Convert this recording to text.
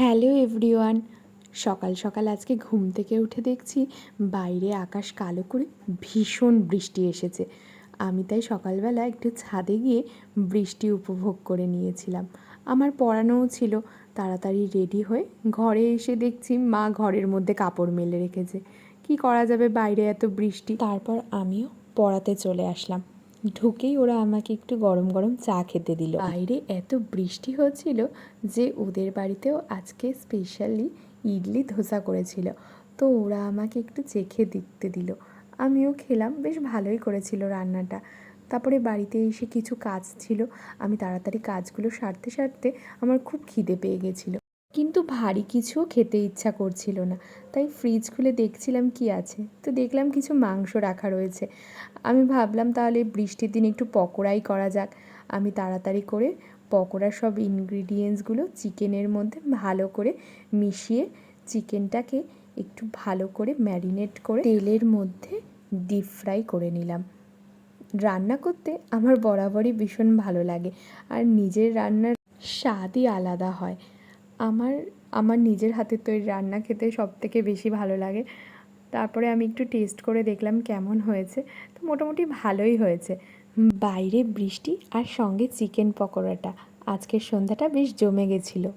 Hello everyone. সকাল সকাল আজকে ঘুম থেকে উঠে দেখছি বাইরে আকাশ কালো করে ভীষণ বৃষ্টি এসেছে। আমি তাই সকালবেলা একটু ছাদে গিয়ে বৃষ্টি উপভোগ করে নিয়েছিলাম। আমার পড়ানোও ছিল, তাড়াতাড়ি রেডি হয়ে ঘরে এসে দেখছি মা ঘরের মধ্যে কাপড় মেলে রেখেছে। কি করা যাবে, বাইরে এত বৃষ্টি। তারপর আমিও পড়াতে চলে আসলাম। ঢুকেই ওরা আমাকে একটু গরম গরম চা খেতে দিল। বাইরে এত বৃষ্টি হচ্ছিল যে ওদের বাড়িতেও আজকে স্পেশালি ইডলি ধোসা করেছিল, তো ওরা আমাকে একটু চেখে দেখতে দিল। আমিও খেলাম, বেশ ভালোই করেছিল রান্নাটা। তারপরে বাড়িতে এসে কিছু কাজ ছিল, আমি তাড়াতাড়ি কাজগুলো সারতে সারতে আমার খুব খিদে পেয়ে গেছিলো, কিন্তু ভারী কিছুও খেতে ইচ্ছা করছিল না। তাই ফ্রিজ খুলে দেখছিলাম কি আছে, তো দেখলাম কিছু মাংস রাখা রয়েছে। আমি ভাবলাম তাহলে বৃষ্টির দিন একটু পকোড়াই করা যাক। আমি তাড়াতাড়ি করে পকোড়ার সব ইনগ্রিডিয়েন্টসগুলো চিকেনের মধ্যে ভালো করে মিশিয়ে চিকেনটাকে একটু ভালো করে ম্যারিনেট করে তেলের মধ্যে ডিপ ফ্রাই করে নিলাম। রান্না করতে আমার বরাবরই ভীষণ ভালো লাগে, আর নিজের রান্নার স্বাদই আলাদা হয়। আমার আমার নিজের হাতের তৈরি রান্না খেতে সবথেকে বেশি ভালো লাগে। তারপরে আমি একটু টেস্ট করে দেখলাম কেমন হয়েছে, তো মোটামুটি ভালোই হয়েছে। বাইরে বৃষ্টি আর সঙ্গে চিকেন পকোড়াটা আজকের সন্ধ্যাটা বেশ জমে গেছিলো।